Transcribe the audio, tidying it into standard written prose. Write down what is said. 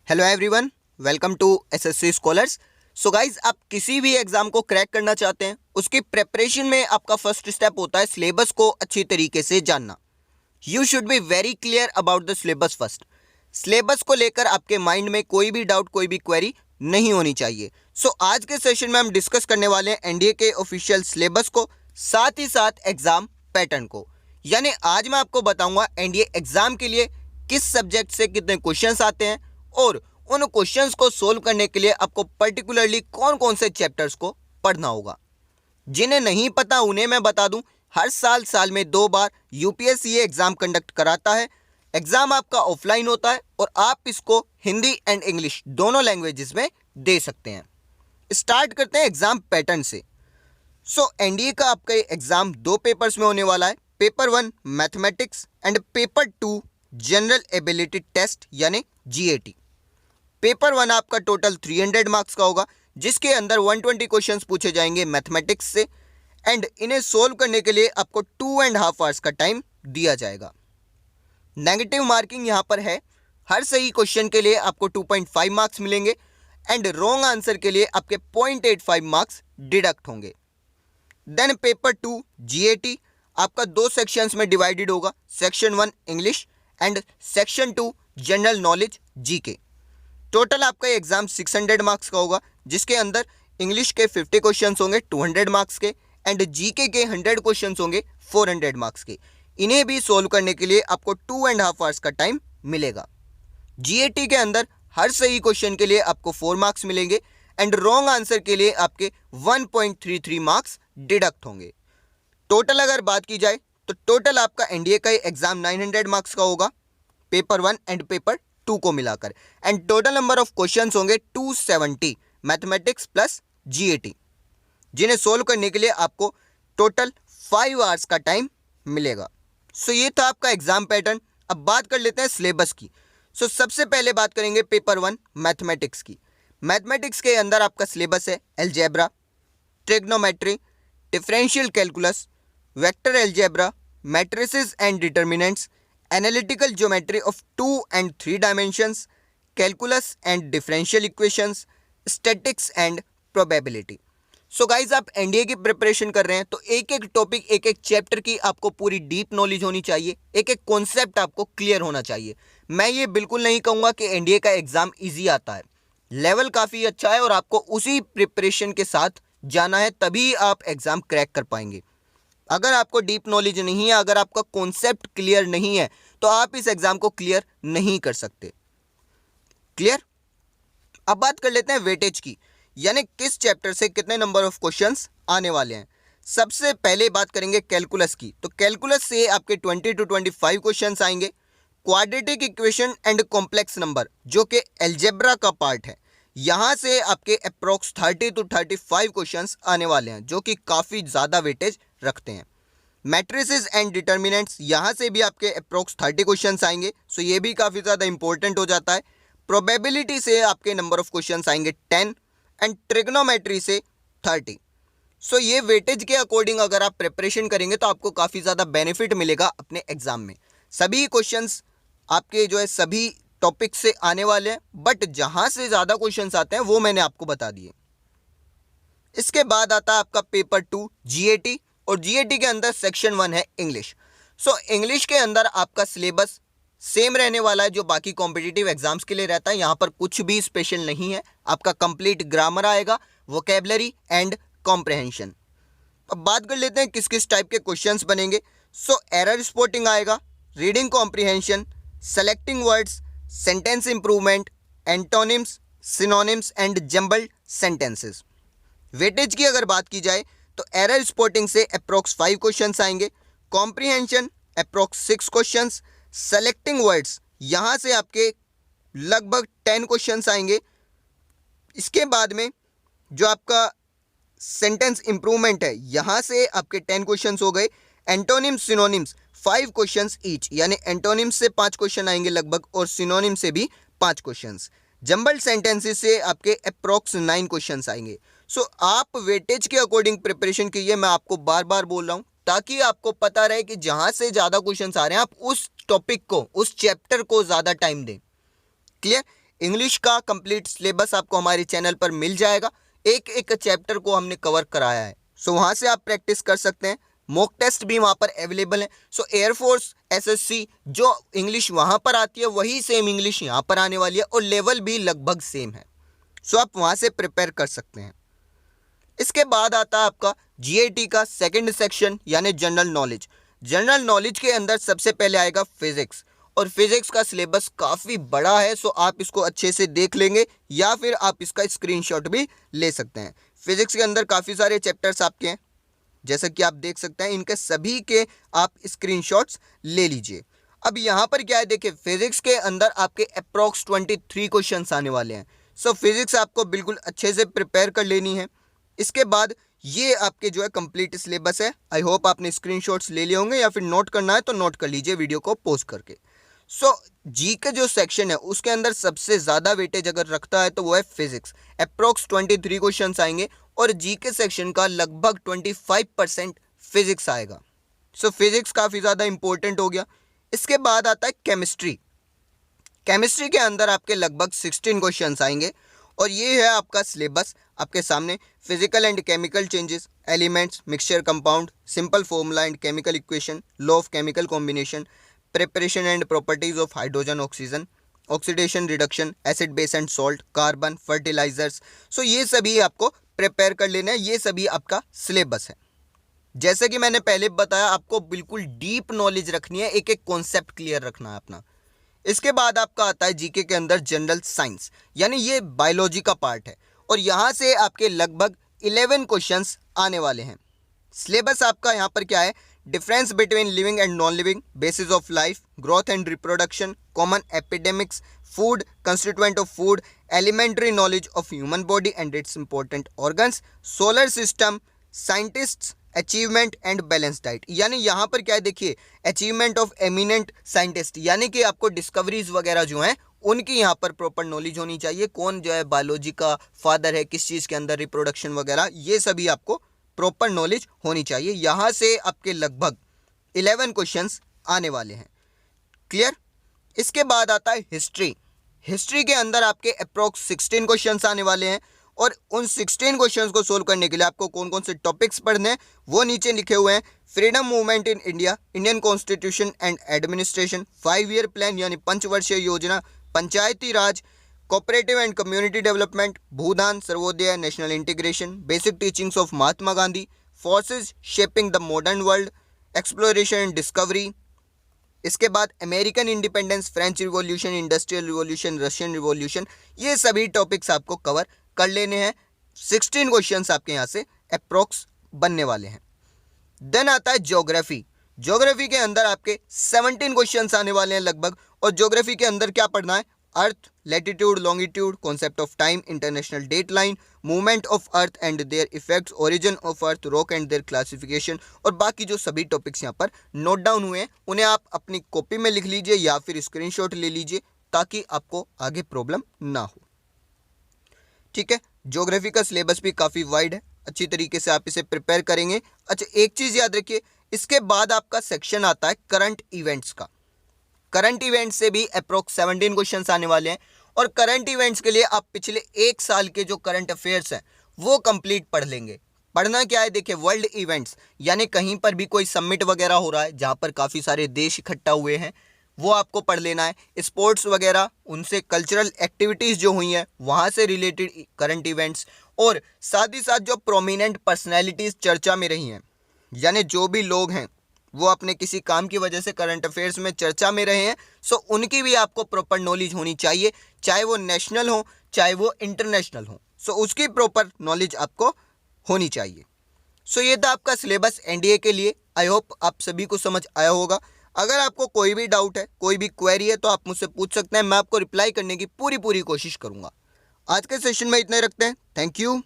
Hello everyone, welcome to SSC scholars. So guys, आप किसी भी एग्जाम को क्रैक करना चाहते हैं, उसकी प्रेपरेशन में आपका फर्स्ट स्टेप होता है सिलेबस को अच्छी तरीके से जानना। You should be very clear about the syllabus first. Syllabus को लेकर आपके माइंड में कोई भी डाउट, कोई भी क्वेरी नहीं होनी चाहिए। सो आज के सेशन में हम डिस्कस करने वाले हैं एनडीए के ऑफिशियल सिलेबस को, साथ ही साथ एग्जाम पैटर्न को। यानी आज मैं आपको बताऊंगा एनडीए एग्जाम के लिए किस सब्जेक्ट से कितने क्वेश्चंस आते हैं और उन क्वेश्चंस को सोल्व करने के लिए आपको पर्टिकुलरली कौन कौन से चैप्टर्स को पढ़ना होगा। जिन्हें नहीं पता उन्हें मैं बता दूं, हर साल में 2 बार यूपीएससी ये एग्जाम कंडक्ट कराता है। एग्जाम आपका ऑफलाइन होता है और आप इसको हिंदी एंड इंग्लिश दोनों लैंग्वेजेस में दे सकते हैं। स्टार्ट करते हैं एग्जाम पैटर्न से। सो एनडीए का आपका एग्जाम 2 पेपर्स में होने वाला है। Paper 1 mathematics and paper 2 general ability test यानी जीएटी। पेपर 1 आपका टोटल 300 मार्क्स का होगा, जिसके अंदर 120 क्वेश्चंस पूछे जाएंगे मैथमेटिक्स से एंड इन्हें सोल्व करने के लिए आपको 2.5 आवर्स का टाइम दिया जाएगा। नेगेटिव मार्किंग यहाँ पर है, हर सही क्वेश्चन के लिए आपको 2.5 मार्क्स मिलेंगे एंड रॉन्ग आंसर के लिए आपके 0.85 मार्क्स डिडक्ट होंगे। देन पेपर 2 जीएटी आपका 2 सेक्शंस में डिवाइडेड होगा, section 1 English and section 2 general knowledge GK. Total आपका एग्जाम 600 मार्क्स का होगा, जिसके अंदर इंग्लिश के 50 क्वेश्चंस होंगे 200 मार्क्स के एंड जीके के 100 क्वेश्चंस होंगे 400 मार्क्स के। इन्हें भी सोल्व करने के लिए आपको 2.5 आवर्स का टाइम मिलेगा। जीएटी के अंदर हर सही क्वेश्चन के लिए आपको 4 मार्क्स मिलेंगे एंड रॉन्ग आंसर के लिए आपके 1.33 मार्क्स डिडक्ट होंगे। टोटल अगर बात की जाए तो टोटल आपका एनडीए का एग्जाम 900 मार्क्स का होगा, पेपर 1 एंड पेपर 2 को मिलाकर, and total number of questions होंगे 270 मैथमेटिक्स प्लस जीएटी, जिन्हें सोल्व करने के लिए आपको टोटल 5 आवर्स का टाइम मिलेगा। सो ये था आपका एग्जाम पैटर्न। अब बात कर लेते हैं सिलेबस की। सो सबसे पहले बात करेंगे पेपर 1 मैथमेटिक्स की। मैथमेटिक्स के अंदर आपका सिलेबस है algebra, trigonometry, differential calculus, vector algebra, matrices and determinants, analytical geometry of 2 and 3 dimensions, calculus and differential equations, statics and probability. So guys, आप एनडीए की प्रिपरेशन कर रहे हैं तो एक एक टॉपिक, एक एक चैप्टर की आपको पूरी डीप नॉलेज होनी चाहिए, एक एक कॉन्सेप्ट आपको क्लियर होना चाहिए। मैं ये बिल्कुल नहीं कहूँगा कि एनडीए का एग्जाम ईजी आता है, लेवल काफ़ी अच्छा है और आपको उसी प्रिपरेशन के साथ जाना है, तभी आप एग्ज़ाम क्रैक कर पाएंगे। अगर आपको डीप नॉलेज नहीं है, अगर आपका कॉन्सेप्ट क्लियर नहीं है, तो आप इस एग्जाम को क्लियर नहीं कर सकते। क्लियर? अब बात कर लेते हैं वेटेज की, यानी किस चैप्टर से कितने नंबर ऑफ क्वेश्चंस आने वाले हैं। सबसे पहले बात करेंगे कैलकुलस की। तो कैलकुलस से आपके 20 to 25 क्वेश्चंस आएंगे। Quadratic equation and complex number, जो कि अलजेब्रा का पार्ट है, यहाँ से आपके अप्रोक्स 30 to 35 क्वेश्चंस आने वाले हैं, जो कि काफ़ी ज़्यादा वेटेज रखते हैं। मैट्रिसेस एंड डिटर्मिनेंट्स, यहाँ से भी आपके अप्रोक्स 30 क्वेश्चंस आएंगे, सो ये भी काफ़ी ज़्यादा इंपॉर्टेंट हो जाता है। प्रोबेबिलिटी से आपके नंबर ऑफ क्वेश्चंस आएंगे 10 एंड ट्रिग्नोमेट्री से 30। सो ये वेटेज के अकॉर्डिंग अगर आप प्रिपरेशन करेंगे तो आपको काफ़ी ज़्यादा बेनिफिट मिलेगा अपने एग्जाम में। सभी क्वेश्चंस आपके जो है सभी टॉपिक से आने वाले हैं, बट जहाँ से ज़्यादा क्वेश्चंस आते हैं वो मैंने आपको बता दिए। इसके बाद आता है आपका पेपर 2 जीएटी, और जीएटी के अंदर सेक्शन 1 है इंग्लिश। सो इंग्लिश के अंदर आपका सिलेबस सेम रहने वाला है जो बाकी कॉम्पिटिटिव एग्जाम्स के लिए रहता है। यहाँ पर कुछ भी स्पेशल नहीं है, आपका कंप्लीट ग्रामर आएगा, वोकेबलरी एंड कॉम्प्रहेंशन। अब बात कर लेते हैं किस किस टाइप के क्वेश्चंस बनेंगे। सो एरर स्पॉटिंग आएगा, reading comprehension, selecting words, sentence improvement, antonyms, synonyms and jumbled sentences. Weightage की अगर बात की जाए तो एरर स्पॉटिंग से अप्रोक्स 5 क्वेश्चंस आएंगे, comprehension approx 6 questions, selecting words यहाँ से आपके लगभग 10 क्वेश्चंस आएंगे। इसके बाद में जो आपका सेंटेंस इंप्रूवमेंट है, यहाँ से आपके 10 क्वेश्चंस हो गए। एंटोनिम्स सिनोनिम्स 5 क्वेश्चंस ईच, यानी एंटोनिम्स से 5 क्वेश्चन आएंगे लगभग और सिनोनिम से भी 5 क्वेश्चंस। जंबल्ड सेंटेंसेस से आपके अप्रोक्स 9 क्वेश्चंस आएंगे। सो आप वेटेज के अकॉर्डिंग प्रिपरेशन कीजिए, मैं आपको बार बार बोल रहा हूँ, ताकि आपको पता रहे कि जहाँ से ज़्यादा क्वेश्चंस आ रहे हैं आप उस टॉपिक को, उस चैप्टर को ज़्यादा टाइम दें। क्लियर? इंग्लिश का कंप्लीट सिलेबस आपको हमारे चैनल पर मिल जाएगा। एक एक चैप्टर को हमने कवर कराया है, सो वहाँ से आप प्रैक्टिस कर सकते हैं। मॉक टेस्ट भी वहाँ पर अवेलेबल है। सो एयरफोर्स एसएससी जो इंग्लिश वहाँ पर आती है वही सेम इंग्लिश यहाँ पर आने वाली है और लेवल भी लगभग सेम है। सो आप वहाँ से प्रिपेयर कर सकते हैं। इसके बाद आता है आपका जीएटी का सेकंड सेक्शन यानी जनरल नॉलेज। जनरल नॉलेज के अंदर सबसे पहले आएगा फिजिक्स, और फिजिक्स का सिलेबस काफ़ी बड़ा है, सो आप इसको अच्छे से देख लेंगे या फिर आप इसका स्क्रीनशॉट भी ले सकते हैं। फिजिक्स के अंदर काफ़ी सारे चैप्टर्स आपके हैं, जैसा कि आप देख सकते हैं, इनके सभी के आप स्क्रीनशॉट्स ले लीजिए। अब यहाँ पर क्या है, देखिए फिजिक्स के अंदर आपके अप्रॉक्स 23 क्वेश्चंस आने वाले हैं। सो फिजिक्स आपको बिल्कुल अच्छे से प्रिपेयर कर लेनी है। इसके बाद ये आपके जो है कंप्लीट सिलेबस है। आई होप आपने स्क्रीनशॉट्स ले लिए होंगे, या फिर नोट करना है तो नोट कर लीजिए वीडियो को पॉज करके। सो जी के जो सेक्शन है उसके अंदर सबसे ज़्यादा वेटेज अगर रखता है तो वो है फिजिक्स। अप्रॉक्स 23 क्वेश्चंस आएंगे और जी के सेक्शन का लगभग 25% फिजिक्स आएगा। सो फिजिक्स काफ़ी ज़्यादा इंपॉर्टेंट हो गया। इसके बाद आता है केमिस्ट्री। केमिस्ट्री के अंदर आपके लगभग 16 क्वेश्चंस आएंगे और ये है आपका सिलेबस आपके सामने। Physical and chemical changes, elements, mixture compound, simple formula and chemical equation, law of chemical combination, preparation and properties of hydrogen oxygen, oxidation reduction, acid base and salt, carbon, fertilisers. So ये सभी आपको prepare कर लेना है। ये सभी आपका syllabus है। जैसे कि मैंने पहले बताया, आपको बिल्कुल डीप नॉलेज रखनी है, एक एक कॉन्सेप्ट क्लियर रखना है अपना। इसके बाद आपका आता है जीके के अंदर जनरल साइंस, यानी ये बायोलॉजी का पार्ट है और यहाँ से आपके लगभग 11 क्वेश्चंस आने वाले हैं। सिलेबस आपका यहाँ पर क्या है, difference between living and non living, basis of life, growth and reproduction, common epidemics, food, constituent of food, elementary knowledge of human body and its important organs, solar system, scientists, achievement and balance diet. यानी यहाँ पर क्या है, देखिए achievement of eminent scientist, यानी कि आपको discoveries वगैरह जो हैं उनकी यहाँ पर प्रॉपर नॉलेज होनी चाहिए। कौन जो है बायोलॉजी का फादर है, किस चीज़ के अंदर रिप्रोडक्शन वगैरह, ये सभी आपको प्रॉपर नॉलेज होनी चाहिए। यहाँ से आपके लगभग 11 क्वेश्चंस आने वाले हैं। क्लियर। इसके बाद आता है हिस्ट्री। हिस्ट्री के अंदर आपके अप्रॉक्स 16 क्वेश्चंस आने वाले हैं और उन 16 क्वेश्चंस को सोल्व करने के लिए आपको कौन कौन से टॉपिक्स पढ़ने हैं वो नीचे लिखे हुए हैं। Freedom movement in India, Indian constitution and administration, 5 year plan यानी पंचवर्षीय योजना, Panchayati Raj, cooperative and community development, Bhoodan, Sarvodaya, national integration, basic teachings of Mahatma Gandhi, forces shaping the modern world, exploration and discovery. इसके बाद American independence, French revolution, industrial revolution, Russian revolution, ये सभी topics आपको cover कर लेने हैं। 16 क्वेश्चंस आपके यहाँ से अप्रॉक्स बनने वाले हैं। देन आता है ज्योग्राफी। ज्योग्राफी के अंदर आपके 17 क्वेश्चंस आने वाले हैं लगभग, और ज्योग्राफी के अंदर क्या पढ़ना है, earth, latitude, longitude, concept of time, international date line, movement of earth and their effects, origin of earth, rock and their classification, और बाकी जो सभी टॉपिक्स यहाँ पर नोट डाउन हुए हैं उन्हें आप अपनी कॉपी में लिख लीजिए या फिर स्क्रीनशॉट ले लीजिए ताकि आपको आगे प्रॉब्लम ना हो। ठीक है। ज्योग्राफी का सिलेबस भी काफ़ी वाइड है, अच्छी तरीके से आप इसे प्रिपेयर करेंगे। अच्छा, एक चीज़ याद रखिए, इसके बाद आपका सेक्शन आता है करंट इवेंट्स का। करंट इवेंट्स से भी अप्रॉक्स 17 क्वेश्चंस आने वाले हैं और करंट इवेंट्स के लिए आप पिछले 1 साल के जो करंट अफेयर्स हैं वो कंप्लीट पढ़ लेंगे। पढ़ना क्या है, देखिए वर्ल्ड इवेंट्स, यानी कहीं पर भी कोई समिट वगैरह हो रहा है जहाँ पर काफ़ी सारे देश इकट्ठा हुए हैं, वो आपको पढ़ लेना है। स्पोर्ट्स वगैरह, उनसे कल्चरल एक्टिविटीज़ जो हुई हैं वहाँ से रिलेटेड करंट इवेंट्स, और साथ ही साथ जो प्रोमिनेंट पर्सनैलिटीज़ चर्चा में रही हैं, यानी जो भी लोग हैं वो अपने किसी काम की वजह से करंट अफेयर्स में चर्चा में रहे हैं, सो उनकी भी आपको प्रॉपर नॉलेज होनी चाहिए, चाहे वो नेशनल हो चाहे वो इंटरनेशनल हो। सो उसकी प्रॉपर नॉलेज आपको होनी चाहिए। सो ये था आपका सिलेबस एनडीए के लिए। आई होप आप सभी को समझ आया होगा। अगर आपको कोई भी डाउट है, कोई भी क्वेरी है, तो आप मुझसे पूछ सकते हैं, मैं आपको रिप्लाई करने की पूरी कोशिश करूँगा। आज के सेशन में इतना ही रखते हैं। Thank you.